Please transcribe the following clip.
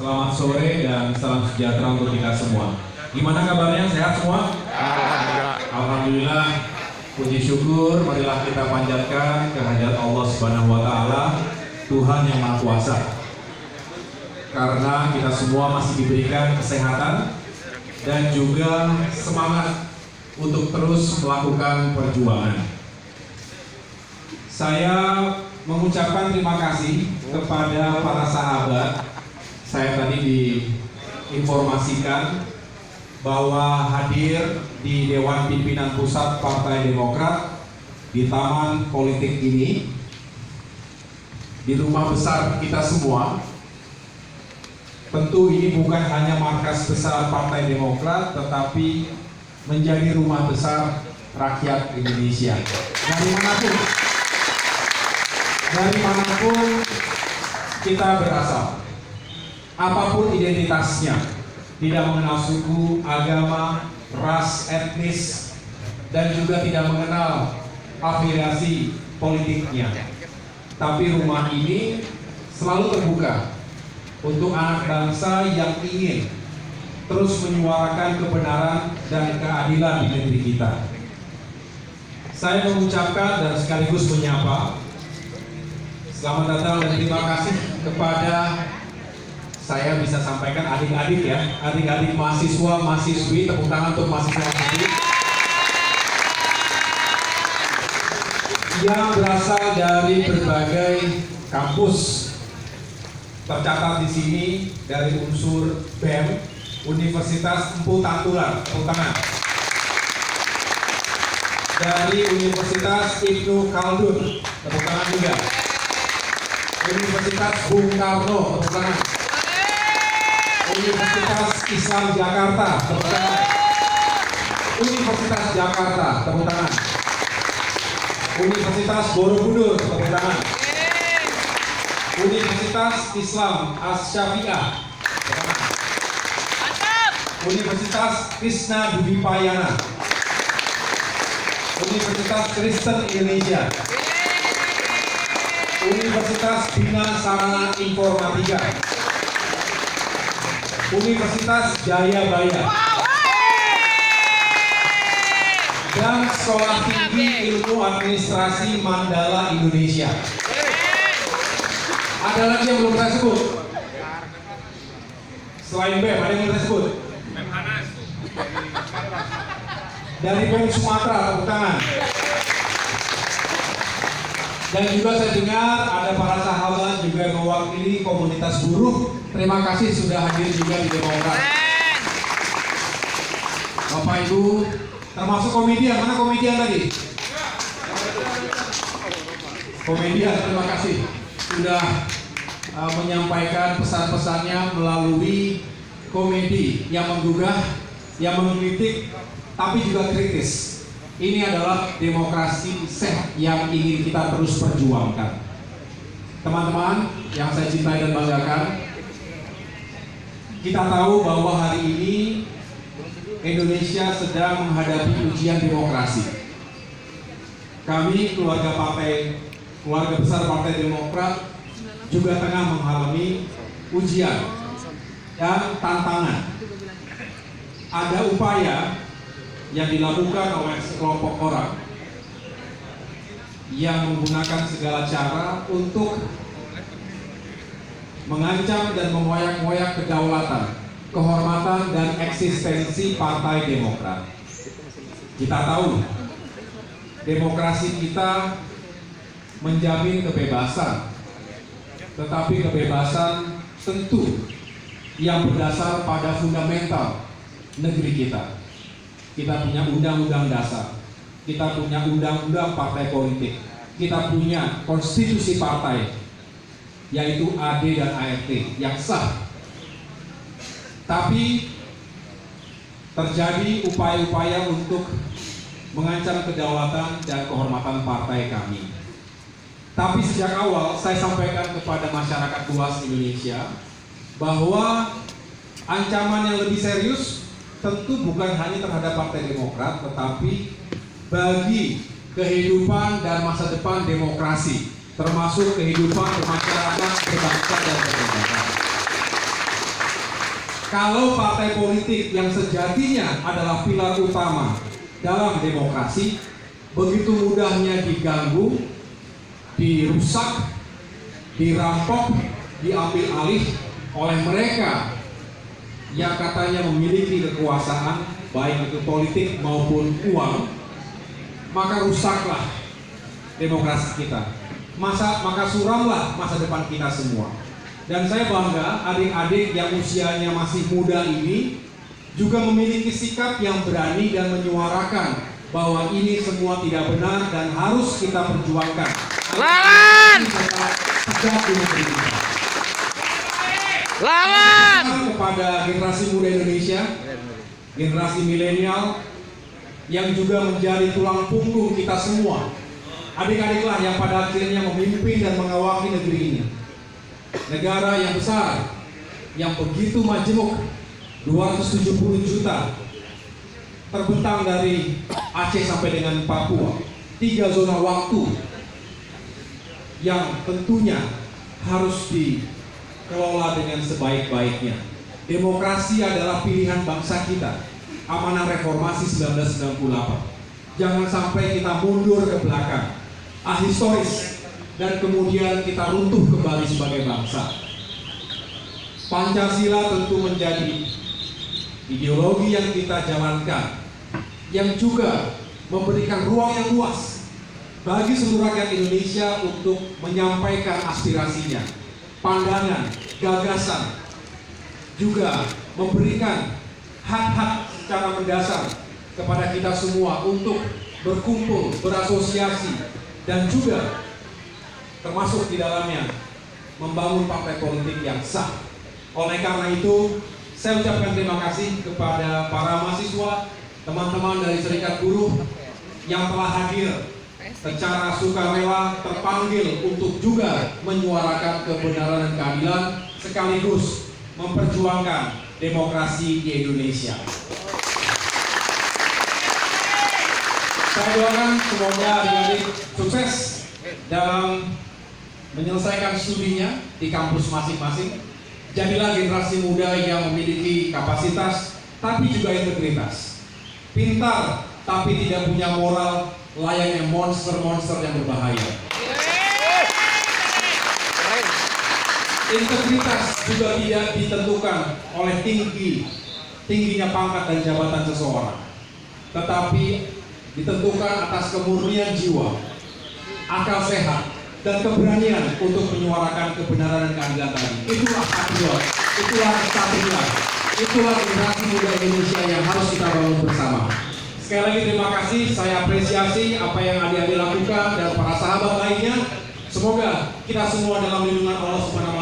Selamat sore dan salam sejahtera untuk kita semua. Gimana kabarnya? Sehat semua? Alhamdulillah. Puji syukur, marilah kita panjatkan kehadirat Allah Subhanahu wa Ta'ala, Tuhan yang Maha Kuasa. Karena kita semua masih diberikan kesehatan dan juga semangat untuk terus melakukan perjuangan. Saya mengucapkan terima kasih kepada para sahabat. Saya tadi diinformasikan bahwa hadir di Dewan Pimpinan Pusat Partai Demokrat di Taman Politik ini, di rumah besar kita semua. Tentu ini bukan hanya markas besar Partai Demokrat, tetapi menjadi rumah besar rakyat Indonesia. Dari manapun kita berasal, apapun identitasnya, tidak mengenal suku, agama, ras, etnis, dan juga tidak mengenal afiliasi politiknya. Tapi rumah ini selalu terbuka untuk anak bangsa yang ingin terus menyuarakan kebenaran dan keadilan di negeri kita. Saya mengucapkan dan sekaligus menyapa selamat datang dan terima kasih kepada, saya bisa sampaikan adik-adik ya, adik-adik mahasiswa, mahasiswi, tepuk tangan untuk mahasiswa-mahasiswi yang berasal dari berbagai kampus. Tercatat di sini dari unsur BEM, Universitas Empu Tatular, tepuk tangan. Dari Universitas Ibnu Khaldun, tepuk tangan juga. Universitas Bung Karno, tepuk tangan. Universitas Islam Jakarta, tepuk tangan. Universitas Jakarta, tepuk tangan. Universitas Borobudur, tepuk tangan. Universitas Islam Asy-Syafi'iyah, tepuk tangan. Universitas Krishna Dwi-Payana, Universitas Kristen Indonesia, Universitas Bina Sarana Informatika, Universitas Jayabaya, dan Sekolah Tinggi Ilmu Administrasi Mandala Indonesia. Ada lagi yang belum saya sebut? Selain BEM, ada yang belum saya sebut? Dari BEM Sumatera, tepuk tangan. Dan juga saya dengar ada para sahabat juga yang mewakili komunitas buruh. Terima kasih sudah hadir juga di Demokrat. Bapak Ibu, termasuk komedian. Mana komedian tadi? Komedian, terima kasih sudah menyampaikan pesan-pesannya melalui komedi yang menggugah, yang mengkritik, tapi juga kritis. Ini adalah demokrasi sehat yang ingin kita terus perjuangkan. Teman-teman yang saya cintai dan banggakan, kita tahu bahwa hari ini Indonesia sedang menghadapi ujian demokrasi. Kami keluarga besar Partai Demokrat juga tengah mengalami ujian dan tantangan. Ada upaya yang dilakukan oleh sekelompok orang yang menggunakan segala cara untuk mengancam dan mengoyak-ngoyak kedaulatan, kehormatan, dan eksistensi Partai Demokrat. Kita tahu demokrasi kita menjamin kebebasan, tetapi kebebasan tentu yang berdasar pada fundamental negeri kita. Kita punya undang-undang dasar, kita punya undang-undang partai politik, kita punya konstitusi partai, yaitu AD dan ART yang sah. Tapi terjadi upaya-upaya untuk mengancam kedaulatan dan kehormatan partai kami. Tapi sejak awal saya sampaikan kepada masyarakat luas Indonesia bahwa ancaman yang lebih serius tentu bukan hanya terhadap Partai Demokrat, tetapi bagi kehidupan dan masa depan demokrasi, termasuk kehidupan masyarakat berbangsa dan bernegara. Kalau partai politik yang sejatinya adalah pilar utama dalam demokrasi, begitu mudahnya diganggu, dirusak, dirampok, diambil alih oleh mereka yang katanya memiliki kekuasaan, baik itu politik maupun uang, maka rusaklah demokrasi kita. Maka suramlah masa depan kita semua. Dan saya bangga adik-adik yang usianya masih muda ini juga memiliki sikap yang berani dan menyuarakan bahwa ini semua tidak benar dan harus kita perjuangkan. Lawan! Lawan! Kepada generasi muda Indonesia, generasi milenial yang juga menjadi tulang punggung kita semua. Adik-adiklah yang pada akhirnya memimpin dan mengawaki negeri ini. Negara yang besar, yang begitu majemuk, 270 juta, terbentang dari Aceh sampai dengan Papua, 3 zona waktu yang tentunya harus dikelola dengan sebaik-baiknya. Demokrasi adalah pilihan bangsa kita, amanah reformasi 1998. Jangan sampai kita mundur ke belakang, ahistoris, dan kemudian kita runtuh kembali sebagai bangsa. Pancasila tentu menjadi ideologi yang kita jalankan, yang juga memberikan ruang yang luas bagi seluruh rakyat Indonesia untuk menyampaikan aspirasinya, pandangan, gagasan, juga memberikan hak-hak secara mendasar kepada kita semua untuk berkumpul, berasosiasi, dan juga termasuk di dalamnya membangun partai politik yang sah. Oleh karena itu, saya ucapkan terima kasih kepada para mahasiswa, teman-teman dari Serikat Buruh yang telah hadir secara sukarela, terpanggil untuk juga menyuarakan kebenaran dan keadilan sekaligus memperjuangkan demokrasi di Indonesia. Saya doakan semoga adik-adik sukses dalam menyelesaikan studinya di kampus masing-masing. Jadilah generasi muda yang memiliki kapasitas tapi juga integritas. Pintar tapi tidak punya moral, layaknya monster-monster yang berbahaya. Integritas juga tidak ditentukan oleh tingginya pangkat dan jabatan seseorang, tetapi ditentukan atas kemurnian jiwa, akal sehat, dan keberanian untuk menyuarakan kebenaran dan keadilan tadi. Itulah patriot, itulah kesatria, itulah generasi muda Indonesia yang harus kita bangun bersama. Sekali lagi terima kasih, saya apresiasi apa yang adik-adik lakukan dan para sahabat lainnya. Semoga kita semua dalam lindungan Allah Subhanahu